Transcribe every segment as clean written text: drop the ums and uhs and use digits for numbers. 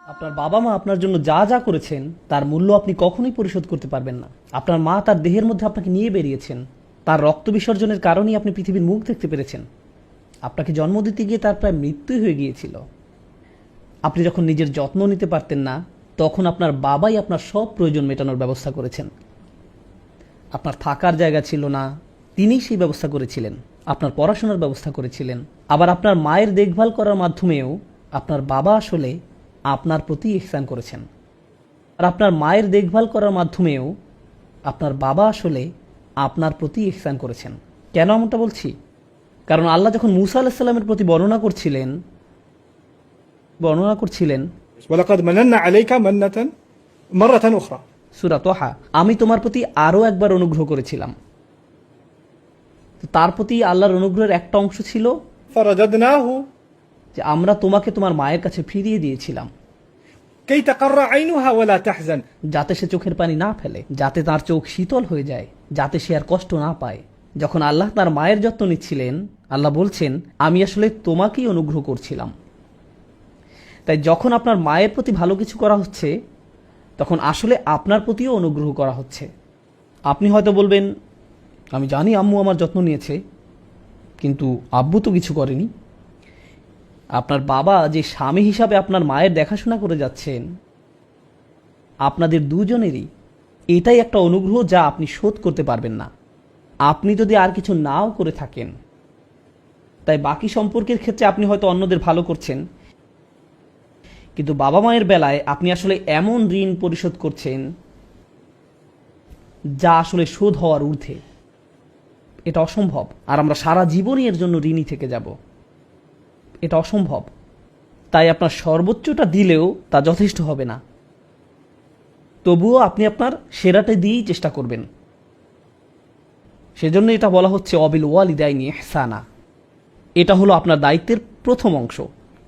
আপনার বাবা মা আপনার জন্য যা যা করেছেন তার মূল্য আপনি কখনোই পরিশোধ করতে পারবেন না। আপনার মা তার দেহের মধ্যে আপনাকে নিয়ে বেরিয়েছেন, তার রক্ত বিসর্জনের কারণেই আপনি পৃথিবীর মুখ দেখতে পেরেছেন। আপনাকে জন্ম দিতে গিয়ে তার প্রায় মৃত্যুই হয়ে গিয়েছিল। আপনি যখন নিজের যত্ন নিতে পারতেন না, তখন আপনার বাবাই আপনার সব প্রয়োজন মেটানোর ব্যবস্থা করেছেন। আপনার থাকার জায়গা ছিল না, তিনিই সেই ব্যবস্থা করেছিলেন। আপনার পড়াশোনার ব্যবস্থা করেছিলেন। আবার আপনার মায়ের দেখভাল করার মাধ্যমেও আপনার বাবা আসলে আপনার প্রতি ইহসান করেছেন। আর আপনার মায়ের দেখভাল করার মাধ্যমেও আপনার বাবা আসলে আপনার প্রতি ইহসান করেছেন। কেন এমনটা বলছি? কারণ আল্লাহ যখন মূসা আলাইহিস সালামের প্রতি বর্ণনা করছিলেন ওয়ালাকাদ মানান্না আলাইকা মান্নাতান মারাতান উখরা, সূরা তাহা, আমি তোমার প্রতি আরও একবার অনুগ্রহ করেছিলাম। তো তার প্রতি আল্লাহর অনুগ্রহের একটা অংশ ছিল ফারাদাদনাহু যে আমরা তোমাকে তোমার মায়ের কাছে ফিরিয়ে দিয়েছিলাম, কাই তাকাররা আইনুহা ওয়ালা তাহজান, যাতে সে চোখের পানি না ফেলে, যাতে তার চোখ শীতল হয়ে যায়, যাতে সে আর কষ্ট না পায়। যখন আল্লাহ তার মায়ের যত্ন নিচ্ছিলেন, আল্লাহ বলছেন আমি আসলে তোমাকেই অনুগ্রহ করছিলাম। তাই যখন আপনার মায়ের প্রতি ভালো কিছু করা হচ্ছে, তখন আসলে আপনার প্রতিও অনুগ্রহ করা হচ্ছে। আপনি হয়তো বলবেন আমি জানি আম্মু আমার যত্ন নিয়েছে, কিন্তু আব্বু তো কিছু করেনি। আপনার বাবা যে স্বামী হিসাবে আপনার মায়ের দেখাশোনা করে যাচ্ছেন, আপনাদের দুজনেরই এটাই একটা অনুগ্রহ যা আপনি শোধ করতে পারবেন না, আপনি যদি আর কিছু নাও করে থাকেন। তাই বাকি সম্পর্কের ক্ষেত্রে আপনি হয়তো অন্যদের ভালো করছেন, কিন্তু বাবা মায়ের বেলায় আপনি আসলে এমন ঋণ পরিশোধ করছেন যা আসলে শোধ হওয়ার ঊর্ধ্বে। এটা অসম্ভব। আর আমরা সারা জীবনই এর জন্য ঋণী থেকে যাব। এটা অসম্ভব। তাই আপনার সর্বোচ্চটা দিলেও তা যথেষ্ট হবে না। তবুও আপনি আপনার সেরাটা দিয়েই চেষ্টা করবেন। সেজন্য এটা বলা হচ্ছে অবিল ওয়ালিদাইনি ইহসানা। এটা হলো আপনার দায়িত্বের প্রথম অংশ।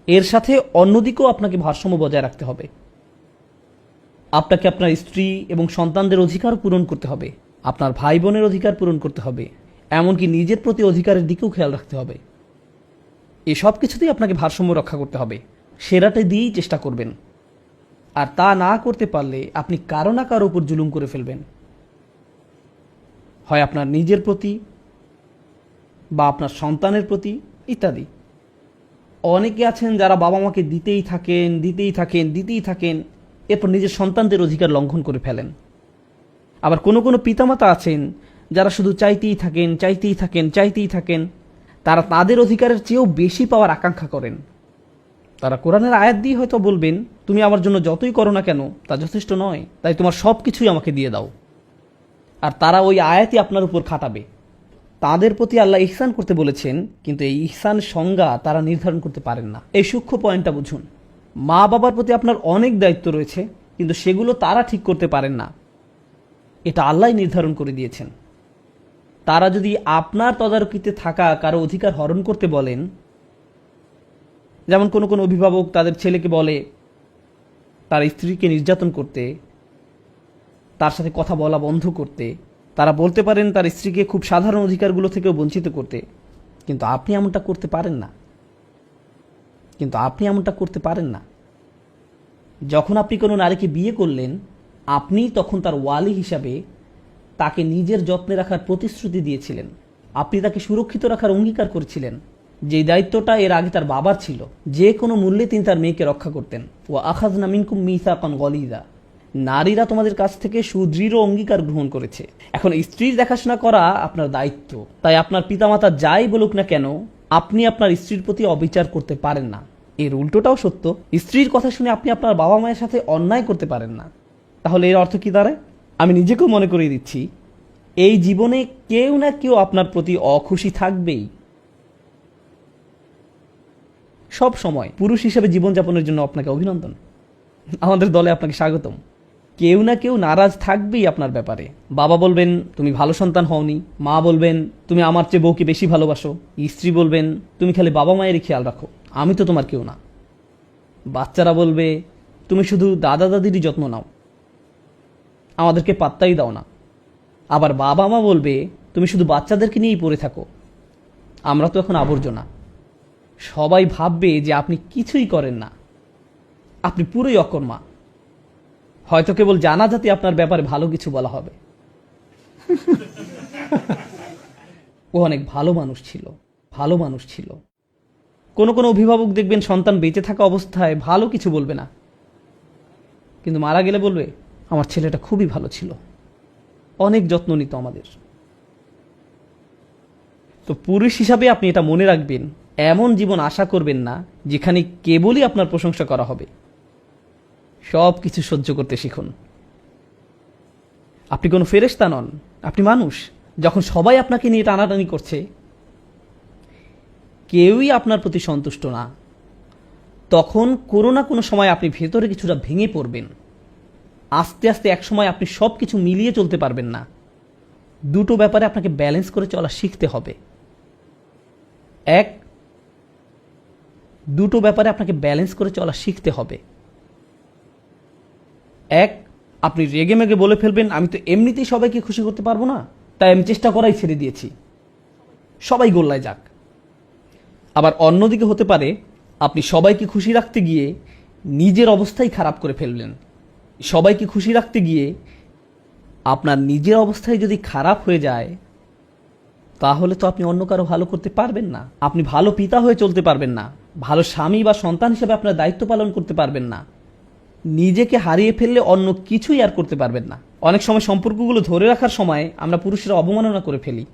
এর সাথে অন্যদিকেও আপনাকে ভারসাম্য বজায় রাখতে হবে। আপনাকে আপনার স্ত্রী এবং সন্তানদের অধিকার পূরণ করতে হবে, আপনার ভাই বোনের অধিকার পূরণ করতে হবে, এমনকি নিজের প্রতি অধিকারের দিকেও খেয়াল রাখতে হবে। এসব কিছুতেই আপনাকে ভারসাম্য রক্ষা করতে হবে। সেরাটা দিয়েই চেষ্টা করবেন। আর তা না করতে পারলে আপনি কারো না কারো উপর জুলুম করে ফেলবেন, হয় আপনার নিজের প্রতি বা আপনার সন্তানের প্রতি ইত্যাদি। অনেকে আছেন যারা বাবা মাকে দিতেই থাকেন, এরপর নিজের সন্তানদের অধিকার লঙ্ঘন করে ফেলেন। আবার কোনো কোনো পিতামাতা আছেন যারা শুধু চাইতেই থাকেন, তারা তাদের অধিকারের চেয়েও বেশি পাওয়ার আকাঙ্ক্ষা করেন। তারা কোরআনের আয়াত দিয়ে হয়তো বলবেন তুমি আমার জন্য যতই করো না কেন তা যথেষ্ট নয়, তাই তোমার সব কিছুই আমাকে দিয়ে দাও। আর তারা ওই আয়াতই আপনার উপর খাটাবে। তাদের প্রতি আল্লাহ ইহসান করতে বলেছেন, কিন্তু এই ইহসান সংজ্ঞা তারা নির্ধারণ করতে পারেন না। এই সূক্ষ্ম পয়েন্টটা বুঝুন। মা বাবার প্রতি আপনার অনেক দায়িত্ব রয়েছে, কিন্তু সেগুলো তারা ঠিক করতে পারেন না। এটা আল্লাহ নির্ধারণ করে দিয়েছেন। তারা যদি আপনার তদারকিতে থাকা কারো অধিকার হরণ করতে বলেন, যেমন কোনো কোনো অভিভাবক তাদের ছেলেকে বলে তার স্ত্রীকে নির্যাতন করতে, তার সাথে কথা বলা বন্ধ করতে, তারা বলতে পারেন তার স্ত্রীকে খুব সাধারণ অধিকারগুলো থেকেও বঞ্চিত করতে, কিন্তু আপনি এমনটা করতে পারেন না। যখন আপনি কোনো নারীকে বিয়ে করলেন, আপনি তখন তার ওয়ালি হিসাবে তাকে নিজের যত্নে রাখার প্রতিশ্রুতি দিয়েছিলেন। আপনি তাকে সুরক্ষিত রাখার অঙ্গীকার করেছিলেন, যে দায়িত্বটা এর আগে তার বাবার ছিল। যে কোনো মূল্যে তিনি তার মেয়েকে রক্ষা করতেন। ওয়া আখাযনা মিনকুম মিসাকান গলিযা। নারীরা তোমাদের কাছ থেকে সুদৃঢ় অঙ্গীকার গ্রহণ করেছে। এখন স্ত্রীর দেখাশোনা করা আপনার দায়িত্ব। তাই আপনার পিতামাতা যাই বলুক না কেন, আপনি আপনার স্ত্রীর প্রতি অবিচার করতে পারেন না। এর উল্টোটাও সত্য, স্ত্রীর কথা শুনে আপনি আপনার বাবা মায়ের সাথে অন্যায় করতে পারেন না। তাহলে এর অর্থ কি দাঁড়ায়? আমি নিজেকেও মনে করিয়ে দিচ্ছি, এই জীবনে কেউ না কেউ আপনার প্রতি অখুশি থাকবেই। সব সময় পুরুষ হিসেবে জীবনযাপনের জন্য আপনাকে অভিনন্দন, আমাদের দলে আপনাকে স্বাগতম। কেউ না কেউ নারাজ থাকবেই আপনার ব্যাপারে। বাবা বলবেন তুমি ভালো সন্তান হওনি, মা বলবেন তুমি আমার চেয়ে বউকে বেশি ভালোবাসো, স্ত্রী বলবেন তুমি খালি বাবা মায়েরই খেয়াল রাখো, আমি তো তোমার কেউ না। বাচ্চারা বলবে তুমি শুধু দাদা দাদিরই যত্ন নাও, আমাদেরকে পাত্তাই দাও না। আবার বাবা মা বলবে তুমি শুধু বাচ্চাদেরকে নিয়েই পড়ে থাকো, আমরা তো এখন আবর্জনা। সবাই ভাববে যে আপনি কিছুই করেন না। আপনি পুরোই অকর্মা। হয়তো কেবল জানাজাতে আপনার ব্যাপারে ভালো কিছু বলা হবে। ও অনেক ভালো মানুষ ছিল, ভালো মানুষ ছিল। কোনো কোনো অভিভাবক দেখবেন সন্তান বেঁচে থাকা অবস্থায় ভালো কিছু বলবে না, কিন্তু মারা গেলে বলবে আমার ছেলেটা খুবই ভালো ছিল, অনেক যত্ন নিত আমাদের। তো পুরুষ হিসাবে আপনি এটা মনে রাখবেন, এমন জীবন আশা করবেন না যেখানে কেবলই আপনার প্রশংসা করা হবে। সব কিছু সহ্য করতে শিখুন। আপনি কোনো ফেরেশতা নন, আপনি মানুষ। যখন সবাই আপনাকে নিয়ে টানাটানি করছে, কেউই আপনার প্রতি সন্তুষ্ট না, তখন কোনো না কোনো সময় আপনি ভেতরে কিছুটা ভেঙে পড়বেন। আস্তে আস্তে এক সময় আপনি সব কিছু মিলিয়ে চলতে পারবেন না। দুটো ব্যাপারে আপনাকে ব্যালেন্স করে চলা শিখতে হবে। দুটো ব্যাপারে আপনাকে ব্যালেন্স করে চলা শিখতে হবে। আপনি রেগে মেগে বলে ফেলবেন আমি তো এমনিতেই সবাইকে খুশি করতে পারবো না, তাই আমি চেষ্টা করাই ছেড়ে দিয়েছি, সবাই গোল্লায় যাক। আবার অন্যদিকে হতে পারে আপনি সবাইকে খুশি রাখতে গিয়ে নিজের অবস্থাই খারাপ করে ফেললেন। সবাইকে খুশি রাখতে গিয়ে আপনার নিজের অবস্থায় যদি খারাপ হয়ে যায়, তাহলে তো আপনি অন্য কারো ভালো করতে পারবেন না। আপনি ভালো পিতা হয়ে চলতে পারবেন না, ভালো স্বামী বা সন্তান হিসেবে আপনার দায়িত্ব পালন করতে পারবেন না। নিজেকে হারিয়ে ফেললে অন্য কিছুই আর করতে পারবেন না। অনেক সময় সম্পর্কগুলো ধরে রাখার সময় আমরা পুরুষরা অবমাননা করে ফেলি।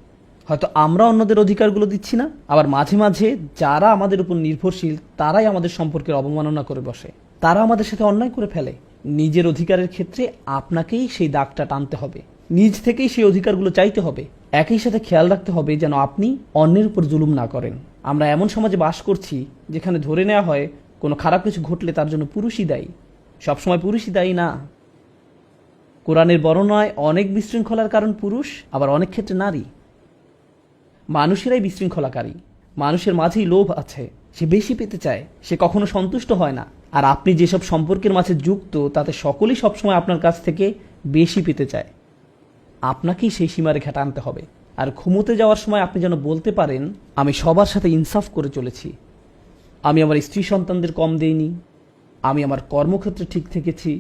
হয়তো আমরা অন্যদের অধিকারগুলো দিচ্ছি না, আবার মাঝে মাঝে যারা আমাদের উপর নির্ভরশীল তারাই আমাদের সম্পর্কের অবমাননা করে বসে, তারা আমাদের সাথে অন্যায় করে ফেলে। নিজের অধিকারের ক্ষেত্রে আপনাকেই সেই দাগটা টানতে হবে, নিজ থেকেই সেই অধিকারগুলো চাইতে হবে। একই সাথে খেয়াল রাখতে হবে যেন আপনি অন্যের উপর জুলুম না করেন। আমরা এমন সমাজে বাস করছি যেখানে ধরে নেওয়া হয় কোনো খারাপ কিছু ঘটলে তার জন্য পুরুষই দায়ী। সবসময় পুরুষই দায়ী না। কোরআনের বর্ণনায় অনেক বিশৃঙ্খলার কারণ পুরুষ, আবার অনেক ক্ষেত্রে নারী। মানুষেরাই বিশৃঙ্খলাকারী। মানুষের মাঝেই লোভ আছে, সে বেশি পেতে চায়, সে কখনো সন্তুষ্ট হয় না। আর আপনি যেসব সম্পর্কের মাঝে যুক্ত তাতে সকলেই সবসময় আপনার কাছ থেকে বেশি পেতে চায়। আপনাকেই সেই সীমারেখা টানতে হবে। আর ঘুমোতে যাওয়ার সময় আপনি যেন বলতে পারেন আমি সবার সাথে ইনসাফ করে চলেছি, আমি আমার স্ত্রী সন্তানদের কম দেইনি, আমি আমার কর্মক্ষেত্রে ঠিক থেকেছি,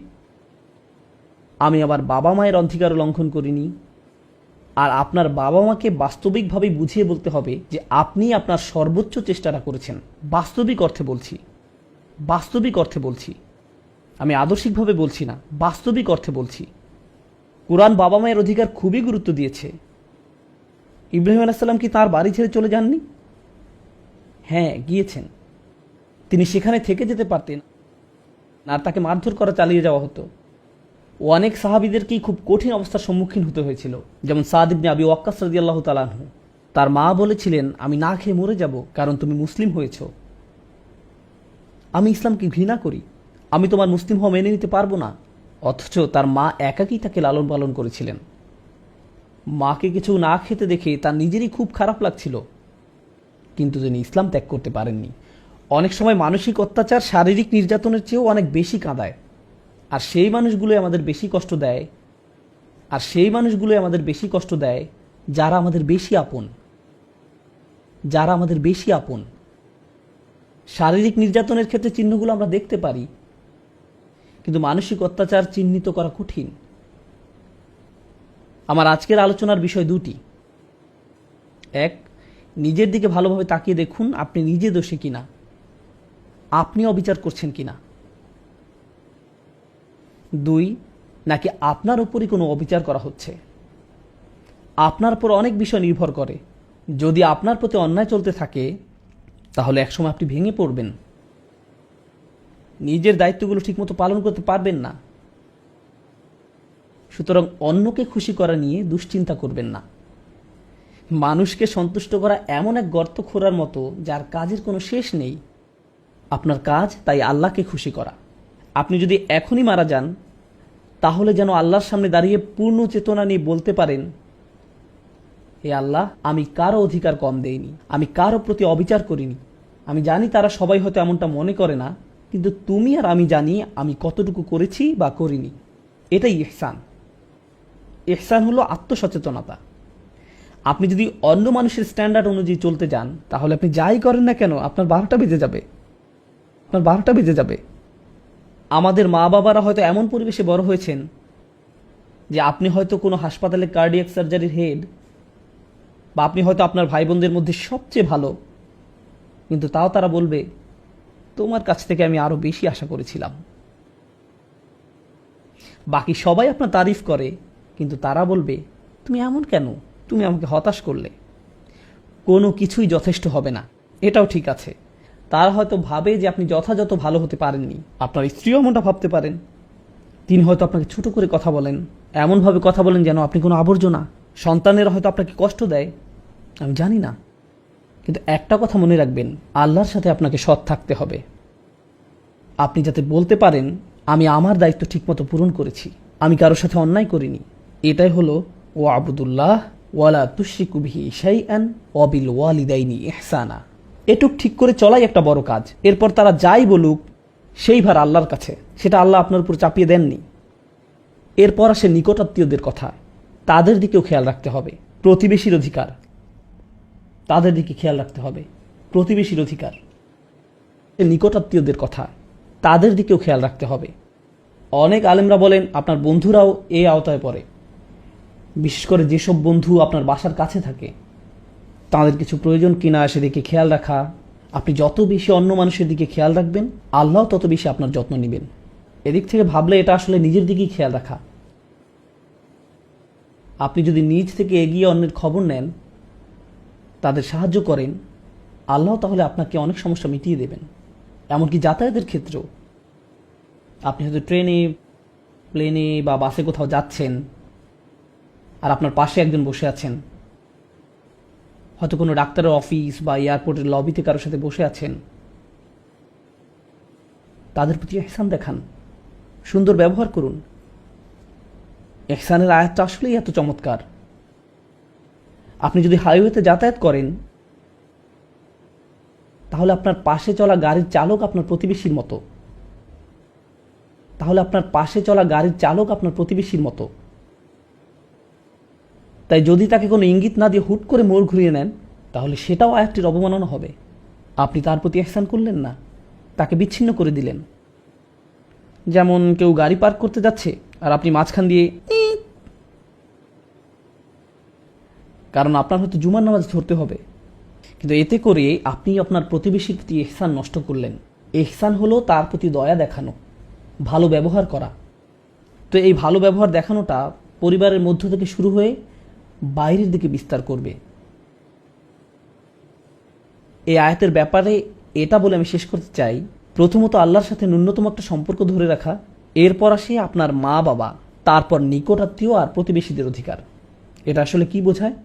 আমি আমার বাবা মায়ের অধিকার লঙ্ঘন করিনি। আর আপনার বাবা মাকে বাস্তবিকভাবে বুঝিয়ে বলতে হবে যে আপনি আপনার সর্বোচ্চ চেষ্টাটা করেছেন। বাস্তবিক অর্থে বলছি, বাস্তবিক অর্থে বলছি, আমি আদর্শিকভাবে বলছি না, বাস্তবিক অর্থে বলছি। কোরআন বাবা মায়ের অধিকার খুবই গুরুত্ব দিয়েছে। ইব্রাহিম আলাইহিস সালাম কি তাঁর বাড়ি ছেড়ে চলে যাননি? হ্যাঁ, গিয়েছেন। তিনি সেখানে থেকে যেতে পারতেন, আর তাকে মারধর করা চালিয়ে যাওয়া হতো। অনেক সাহাবীদেরকেই খুব কঠিন অবস্থার সম্মুখীন হতে হয়েছিল, যেমন সাদ ইবনে আবি ওয়াক্কাস রাদিয়াল্লাহু তাআলা আনহু। তার মা বলেছিলেন আমি না খেয়ে মরে যাব কারণ তুমি মুসলিম হয়েছ। আমি ইসলামকে ঘৃণা করি, আমি তোমার মুসলিম হওয়া মেনে নিতে পারবো না। অথচ তার মা একাকী তাকে লালন পালন করেছিলেন। মাকে কিছু না খেতে দেখে তার নিজেরই খুব খারাপ লাগছিল, কিন্তু তিনি ইসলাম ত্যাগ করতে পারেননি। অনেক সময় মানসিক অত্যাচার শারীরিক নির্যাতনের চেয়েও অনেক বেশি কাঁদায়, আর সেই মানুষগুলোই আমাদের বেশি কষ্ট দেয়, আর সেই মানুষগুলোই আমাদের বেশি কষ্ট দেয় যারা আমাদের বেশি আপন, যারা আমাদের বেশি আপন। শারীরিক নির্যাতনের ক্ষেত্রে চিহ্নগুলো আমরা দেখতে পারি, কিন্তু মানসিক অত্যাচার চিহ্নিত করা কঠিন। আমার আজকের আলোচনার বিষয় দুটি। এক, নিজের দিকে ভালোভাবে তাকিয়ে দেখুন আপনি নিজে দোষী কিনা, আপনি অবিচার করছেন কিনা। দুই, নাকি আপনার উপরই কোনো অবিচার করা হচ্ছে। আপনার উপর অনেক বিষয় নির্ভর করে। যদি আপনার প্রতি অন্যায় চলতে থাকে তাহলে একসময় আপনি ভেঙে পড়বেন, নিজের দায়িত্বগুলো ঠিকমতো পালন করতে পারবেন না। সুতরাং অন্যকে খুশি করা নিয়ে দুশ্চিন্তা করবেন না। মানুষকে সন্তুষ্ট করা এমন এক গর্ত খোঁড়ার মতো যার কাজের কোনো শেষ নেই। আপনার কাজ তাই আল্লাহকে খুশি করা। আপনি যদি এখনই মারা যান তাহলে যেন আল্লাহর সামনে দাঁড়িয়ে পূর্ণ চেতনা নিয়ে বলতে পারেন হে আল্লাহ, আমি কারো অধিকার কম দেইনি, আমি কারো প্রতি অবিচার করিনি। আমি জানি তারা সবাই হয়তো এমনটা মনে করে না, কিন্তু তুমি আর আমি জানি আমি কতটুকু করেছি বা করিনি। এটাই ইহসান। ইহসান হলো আত্মসচেতনতা। আপনি যদি অন্য মানুষের স্ট্যান্ডার্ড অনুযায়ী চলতে যান তাহলে আপনি যাই করেন না কেন আপনার 12টা বেজে যাবে, আপনার 12টা বেজে যাবে। আমাদের মা বাবারা হয়তো এমন পরিবেশে বড় হয়েছেন যে আপনি হয়তো কোনো হাসপাতালে কার্ডিয়াক সার্জারির হেড, বা আপনি হয়তো আপনার ভাই বোনদের মধ্যে সবচেয়ে ভালো, কিন্তু তাও তারা বলবে তোমার কাছ থেকে আমি আরো বেশি আশা করেছিলাম। বাকি সবাই আপনার তারিফ করে, কিন্তু তারা বলবে তুমি এমন কেন, তুমি আমাকে হতাশ করলে। কোনো কিছুই যথেষ্ট হবে না, এটাও ঠিক আছে। তারা হয়তো ভাবে যে আপনি যথাযথ ভালো হতে পারেননি। আপনার স্ত্রীও এমনটা ভাবতে পারেন। তিনি হয়তো আপনাকে ছোট করে কথা বলেন, এমনভাবে কথা বলেন যেন আপনি কোনো আবর্জনা। সন্তানেরা হয়তো আপনাকে কষ্ট দেয়, আমি জানি না, কিন্তু একটা কথা মনে রাখবেন, আল্লাহর সাথে আপনাকে সৎ থাকতে হবে। আপনি যাতে বলতে পারেন আমি আমার দায়িত্ব ঠিকমতো পূরণ করেছি, আমি কারোর সাথে অন্যায় করিনি। এটাই হলো ও আবুদুল্লাহ ওয়ালা তুশরিকু বিহি শাইআন ওয়া বিল ওয়ালিদাইনি ইহসানা। এটুক ঠিক করে চলাই একটা বড় কাজ। এরপর তারা যাই বলুক সেই ভার আল্লাহর কাছে, সেটা আল্লাহ আপনার উপর চাপিয়ে দেননি। এরপর আসে নিকটাত্মীয়দের কথা, তাদের দিকেও খেয়াল রাখতে হবে। প্রতিবেশীর অধিকার, তাদের দিকে খেয়াল রাখতে হবে। প্রতিবেশীর অধিকার, নিকটাত্মীয়দের কথা, তাদের দিকেও খেয়াল রাখতে হবে। অনেক আলেমরা বলেন আপনার বন্ধুরাও এই আওতায় পড়ে, বিশেষ করে যেসব বন্ধু আপনার বাসার কাছে থাকে, তাদের কিছু প্রয়োজন কিনা সেদিকে খেয়াল রাখা। আপনি যত বেশি অন্য মানুষের দিকে খেয়াল রাখবেন, আল্লাহ তত বেশি আপনার যত্ন নেবেন। এদিক থেকে ভাবলে এটা আসলে নিজের দিকেই খেয়াল রাখা। আপনি যদি নিজ থেকে এগিয়ে অন্যের খবর নেন, তাদের সাহায্য করেন, আল্লাহ তাহলে আপনাকে অনেক সমস্যা মিটিয়ে দেবেন। এমনকি যাতায়াতের ক্ষেত্রেও, আপনি হয়তো ট্রেনে, প্লেনে বা বাসে কোথাও যাচ্ছেন, আর আপনার পাশে একজন বসে আছেন, হয়তো কোনো ডাক্তারের অফিস বা এয়ারপোর্টের লবিতে কারোর সাথে বসে আছেন, তাদের প্রতি ইহসান দেখান, সুন্দর ব্যবহার করুন। ইহসানের আয়াতটা আসলেই এত চমৎকার। আপনি যদি হাইওয়েতে যাতায়াত করেন, তাহলে আপনার পাশে চলা গাড়ির চালক আপনার প্রতিবেশীর মতো। তাহলে আপনার পাশে চলা গাড়ির চালক আপনার প্রতিবেশীর মতো। তাই যদি তাকে কোনো ইঙ্গিত না দিয়ে হুট করে মোড় ঘুরিয়ে নেন, তাহলে সেটাও আয়াতটির অবমাননা হবে। আপনি তার প্রতি ইহসান করলেন না, তাকে বিচ্ছিন্ন করে দিলেন। যেমন কেউ গাড়ি পার্ক করতে যাচ্ছে আর আপনি মাঝখান দিয়ে, কারণ আপনার হয়তো জুমার নামাজ ধরতে হবে, কিন্তু এতে করে আপনি আপনার প্রতিবেশীর প্রতি ইহসান নষ্ট করলেন। ইহসান হলো তার প্রতি দয়া দেখানো, ভালো ব্যবহার করা। তো এই ভালো ব্যবহার দেখানোটা পরিবারের মধ্য থেকে শুরু হয়ে বাইরের দিকে বিস্তার করবে। এই আয়াতের ব্যাপারে এটা বলে আমি শেষ করতে চাই, প্রথমত আল্লাহর সাথে ন্যূনতম একটা সম্পর্ক ধরে রাখা, এরপর আসে আপনার মা বাবা, তারপর নিকটাত্মীয় আর প্রতিবেশীদের অধিকার। এটা আসলে কি বোঝায়?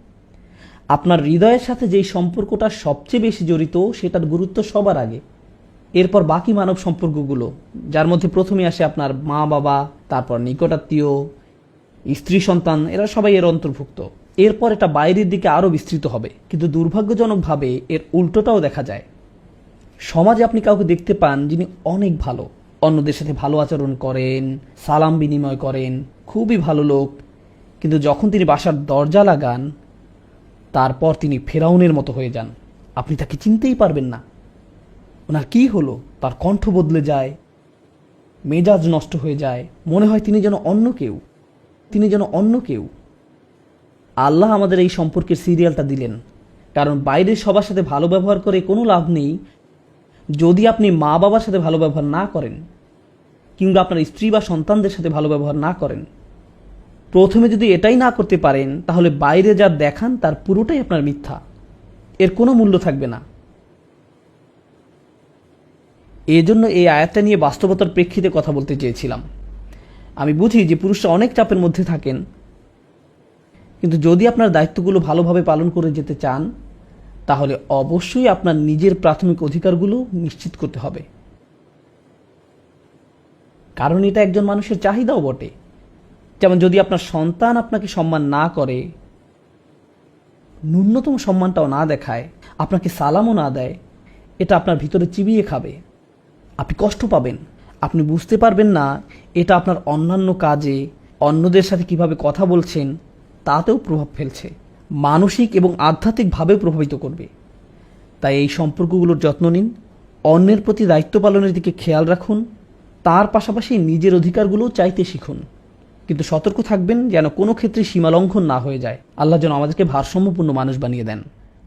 আপনার হৃদয়ের সাথে যেই সম্পর্কটা সবচেয়ে বেশি জড়িত, সেটার গুরুত্ব সবার আগে, এরপর বাকি মানব সম্পর্কগুলো, যার মধ্যে প্রথমে আসে আপনার মা বাবা, তারপর নিকটাত্মীয়, স্ত্রী সন্তান, এরা সবাই এর অন্তর্ভুক্ত। এরপর এটা বাইরের দিকে আরও বিস্তৃত হবে। কিন্তু দুর্ভাগ্যজনকভাবে এর উল্টোটাও দেখা যায়। সমাজে আপনি কাউকে দেখতে পান যিনি অনেক ভালো, অন্যদের সাথে ভালো আচরণ করেন, সালাম বিনিময় করেন, খুবই ভালো লোক, কিন্তু যখন তিনি বাসার দরজা লাগান, তারপর তিনি ফেরাউনের মতো হয়ে যান। আপনি তাকে চিনতেই পারবেন না। ওনার কি হলো? তার কণ্ঠ বদলে যায়, মেজাজ নষ্ট হয়ে যায়, মনে হয় তিনি যেন অন্য কেউ। আল্লাহ আমাদের এই সম্পর্কের সিরিয়ালটা দিলেন, কারণ বাইরের সবার সাথে ভালো ব্যবহার করে কোনো লাভ নেই যদি আপনি মা বাবার সাথে ভালো ব্যবহার না করেন, কিংবা আপনার স্ত্রী বা সন্তানদের সাথে ভালো ব্যবহার না করেন। প্রথমে যদি এটাই না করতে পারেন, তাহলে বাইরে যা দেখান তার পুরোটাই আপনার মিথ্যা, এর কোনো মূল্য থাকবে না। এজন্য এই আয়াতটা নিয়ে বাস্তবতার প্রেক্ষিতে কথা বলতে চেয়েছিলাম। আমি বুঝি যে পুরুষরা অনেক চাপের মধ্যে থাকেন, কিন্তু যদি আপনার দায়িত্বগুলো ভালোভাবে পালন করে যেতে চান, তাহলে অবশ্যই আপনার নিজের প্রাথমিক অধিকারগুলো নিশ্চিত করতে হবে। কারণ এটা একজন মানুষের চাহিদাও বটে। যেমন যদি আপনার সন্তান আপনাকে সম্মান না করে, ন্যূনতম সম্মানটাও না দেখায়, আপনাকে সালামও না দেয়, এটা আপনার ভিতরে চিবিয়ে খাবে। আপনি কষ্ট পাবেন, আপনি বুঝতে পারবেন না এটা আপনার অন্যান্য কাজে, অন্যদের সাথে কিভাবে কথা বলছেন তাতেও প্রভাব ফেলছে, মানসিক এবং আধ্যাত্মিকভাবে প্রভাবিত করবে। তাই এই সম্পর্কগুলোর যত্ন নিন, অন্যের প্রতি দায়িত্ব পালনের দিকে খেয়াল রাখুন, তার পাশাপাশি নিজের অধিকারগুলোও চাইতে শিখুন, কিন্তু সতর্ক থাকবেন যেন কোনো ক্ষেত্রে সীমালঙ্ঘন না হয়ে যায়। আল্লাহ যেন আমাদেরকে ভারসাম্যপূর্ণ মানুষ বানিয়ে দেন।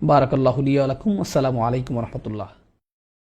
বারাকাল্লাহু লি ওয়া লাকুম। আসসালামু আলাইকুম ওয়া রাহমাতুল্লাহ।